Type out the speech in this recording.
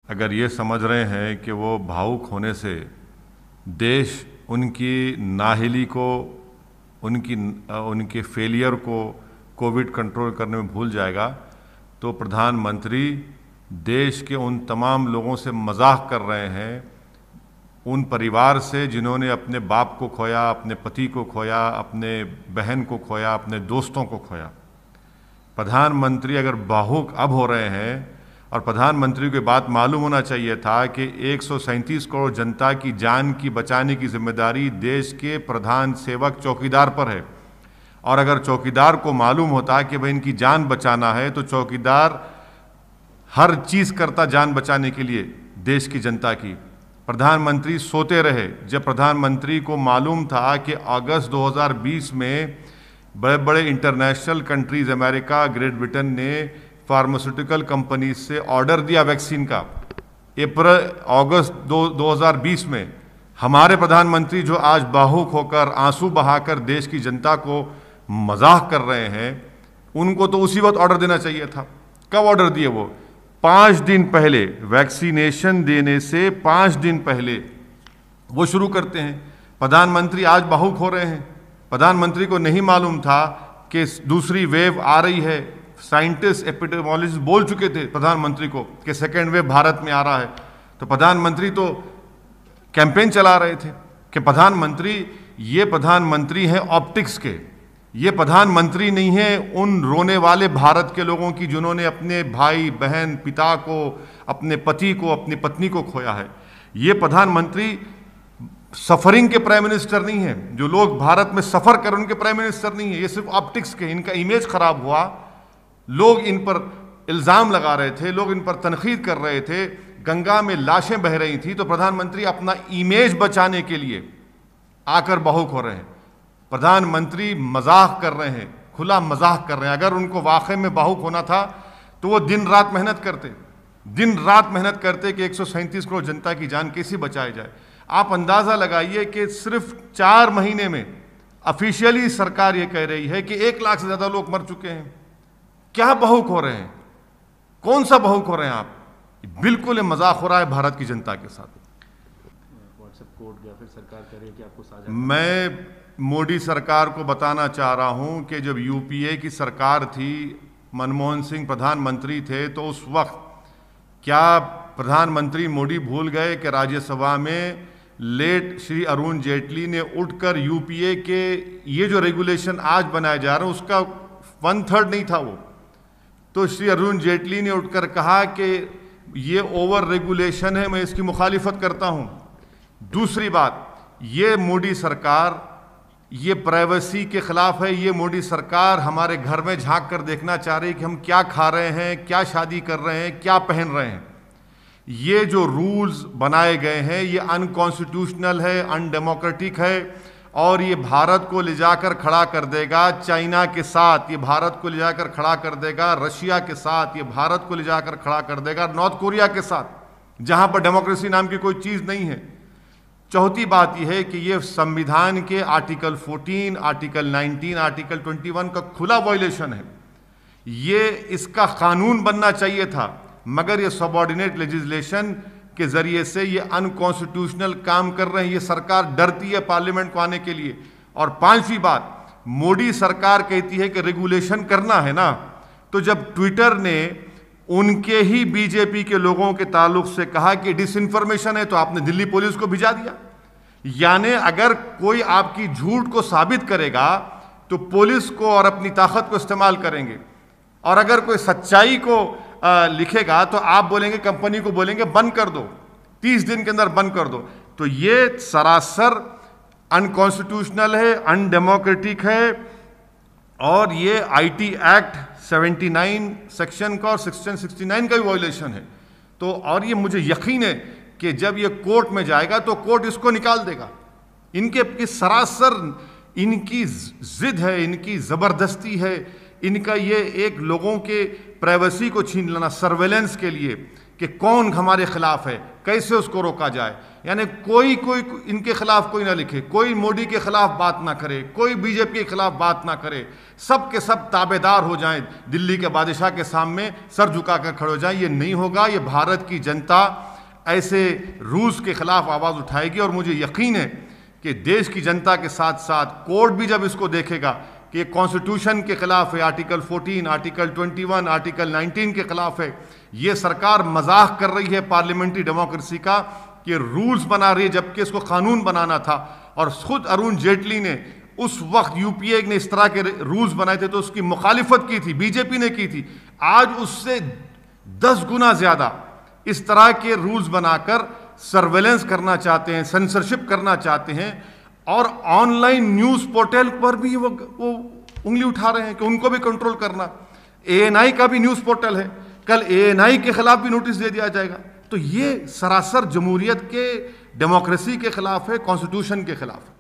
अगर ये समझ रहे हैं कि वो भावुक होने से देश उनकी नाहिली को, उनके फेलियर को कोविड कंट्रोल करने में भूल जाएगा, तो प्रधानमंत्री देश के उन तमाम लोगों से मजाक कर रहे हैं, उन परिवार से जिन्होंने अपने बाप को खोया, अपने पति को खोया, अपने बहन को खोया, अपने दोस्तों को खोया। प्रधानमंत्री अगर भावुक अब हो रहे हैं, और प्रधानमंत्री को बात मालूम होना चाहिए था कि 137 करोड़ जनता की जान की बचाने की जिम्मेदारी देश के प्रधान सेवक चौकीदार पर है। और अगर चौकीदार को मालूम होता कि भाई इनकी जान बचाना है, तो चौकीदार हर चीज़ करता जान बचाने के लिए देश की जनता की। प्रधानमंत्री सोते रहे जब प्रधानमंत्री को मालूम था कि अगस्त 2020 में बड़े बड़े international countries, America, great Britain ने फार्मास्यूटिकल कंपनी से ऑर्डर दिया वैक्सीन का। अगस्त 2020 में हमारे प्रधानमंत्री जो आज भावुक होकर, आंसू बहाकर देश की जनता को मजाक कर रहे हैं, उनको तो उसी वक्त ऑर्डर देना चाहिए था। कब ऑर्डर दिए? वो 5 दिन पहले, वैक्सीनेशन देने से 5 दिन पहले वो शुरू करते हैं। प्रधानमंत्री आज भावुक हो रहे हैं। प्रधानमंत्री को नहीं मालूम था कि दूसरी वेव आ रही है। साइंटिस्ट, एपिडेमियोलॉजिस्ट बोल चुके थे प्रधानमंत्री को कि सेकेंड वेव भारत में आ रहा है। तो प्रधानमंत्री तो कैंपेन चला रहे थे कि ये प्रधानमंत्री हैं ऑप्टिक्स के, ये प्रधानमंत्री नहीं है उन रोने वाले भारत के लोगों की जिन्होंने अपने भाई बहन, पिता को, अपने पति को, अपनी पत्नी को खोया है। ये प्रधानमंत्री सफरिंग के प्राइम मिनिस्टर नहीं है, जो लोग भारत में सफर कर उनके प्राइम मिनिस्टर नहीं है। ये सिर्फ ऑप्टिक्स के, इनका इमेज खराब हुआ, लोग इन पर इल्ज़ाम लगा रहे थे, लोग इन पर तनकीद कर रहे थे, गंगा में लाशें बह रही थी, तो प्रधानमंत्री अपना इमेज बचाने के लिए आकर भावुक हो रहे हैं। प्रधानमंत्री मजाक कर रहे हैं, खुला मजाक कर रहे हैं। अगर उनको वाकई में भावुक होना था तो वो दिन रात मेहनत करते कि 137 करोड़ जनता की जान कैसे बचाई जाए। आप अंदाज़ा लगाइए कि सिर्फ 4 महीने में ऑफिशियली सरकार ये कह रही है कि 1 लाख से ज़्यादा लोग मर चुके हैं। क्या भावुक हो रहे हैं? कौन सा भावुक हो रहे हैं आप? बिल्कुल मजाक हो रहा है भारत की जनता के साथ। व्हाट्सएप कोड या फिर सरकार कह रही है कि आपको साझा। मैं मोदी सरकार को बताना चाह रहा हूं कि जब यूपीए की सरकार थी, मनमोहन सिंह प्रधानमंत्री थे, तो उस वक्त क्या प्रधानमंत्री मोदी भूल गए कि राज्यसभा में लेट श्री अरुण जेटली ने उठकर यूपीए के ये जो रेगुलेशन आज बनाए जा रहे हैं उसका 1/3 नहीं था वो, तो श्री अरुण जेटली ने उठकर कहा कि ये ओवर रेगुलेशन है, मैं इसकी मुखालिफत करता हूं। दूसरी बात, ये मोदी सरकार ये प्राइवेसी के खिलाफ है। ये मोदी सरकार हमारे घर में झांक कर देखना चाह रही है कि हम क्या खा रहे हैं, क्या शादी कर रहे हैं, क्या पहन रहे हैं। ये जो रूल्स बनाए गए हैं ये अनकॉन्स्टिट्यूशनल है, अनडेमोक्रेटिक है, और ये भारत को ले जाकर खड़ा कर देगा चाइना के साथ, ये भारत को ले जाकर खड़ा कर देगा रशिया के साथ, ये भारत को ले जाकर खड़ा कर देगा नॉर्थ कोरिया के साथ, जहां पर डेमोक्रेसी नाम की कोई चीज़ नहीं है। चौथी बात यह है कि ये संविधान के आर्टिकल 14, आर्टिकल 19, आर्टिकल 21 का खुला वायलेशन है। ये इसका कानून बनना चाहिए था, मगर ये सबऑर्डिनेट लेजिस्लेशन के जरिए से ये अनकॉन्स्टिट्यूशनल काम कर रहे हैं। ये सरकार डरती है पार्लियामेंट को आने के लिए। और 5वीं बात, मोदी सरकार कहती है कि रेगुलेशन करना है ना, तो जब ट्विटर ने उनके ही बीजेपी के लोगों के ताल्लुक से कहा कि डिसइंफॉर्मेशन है, तो आपने दिल्ली पुलिस को भिजा दिया। यानी अगर कोई आपकी झूठ को साबित करेगा तो पुलिस को और अपनी ताकत को इस्तेमाल करेंगे, और अगर कोई सच्चाई को लिखेगा तो आप बोलेंगे, कंपनी को बोलेंगे बंद कर दो, 30 दिन के अंदर बंद कर दो। तो ये सरासर अनकॉन्स्टिट्यूशनल है, अनडेमोक्रेटिक है, और ये आईटी एक्ट 79 सेक्शन का और सेक्शन 69 का भी वायलेशन है। तो और ये मुझे यकीन है कि जब ये कोर्ट में जाएगा तो कोर्ट इसको निकाल देगा। इनके सरासर इनकी जिद है, इनकी ज़बरदस्ती है, इनका ये एक लोगों के प्राइवेसी को छीन लेना सर्वेलेंस के लिए कि कौन हमारे खिलाफ है, कैसे उसको रोका जाए। यानी कोई इनके खिलाफ कोई ना लिखे, कोई मोदी के खिलाफ बात ना करे, कोई बीजेपी के खिलाफ बात ना करे, सब के सब ताबेदार हो जाएं, दिल्ली के बादशाह के सामने सर झुकाकर खड़े हो जाएं। ये नहीं होगा। ये भारत की जनता ऐसे रूस के खिलाफ आवाज़ उठाएगी और मुझे यकीन है कि देश की जनता के साथ साथ कोर्ट भी जब इसको देखेगा कि कॉन्स्टिट्यूशन के खिलाफ है, आर्टिकल 14, आर्टिकल 21, आर्टिकल 19 के खिलाफ है, ये सरकार मजाक कर रही है पार्लियामेंट्री डेमोक्रेसी का कि रूल्स बना रही है जबकि इसको कानून बनाना था। और खुद अरुण जेटली ने उस वक्त यूपीए ने इस तरह के रूल्स बनाए थे तो उसकी मुखालिफत की थी, बीजेपी ने की थी। आज उससे 10 गुना ज्यादा इस तरह के रूल्स बनाकर सर्वेलेंस करना चाहते हैं, सेंसरशिप करना चाहते हैं और ऑनलाइन न्यूज पोर्टल पर भी वो उंगली उठा रहे हैं कि उनको भी कंट्रोल करना। एएनआई का भी न्यूज पोर्टल है, कल एएनआई के खिलाफ भी नोटिस दे दिया जाएगा। तो ये सरासर जमहूरियत के डेमोक्रेसी के खिलाफ है, कॉन्स्टिट्यूशन के खिलाफ है।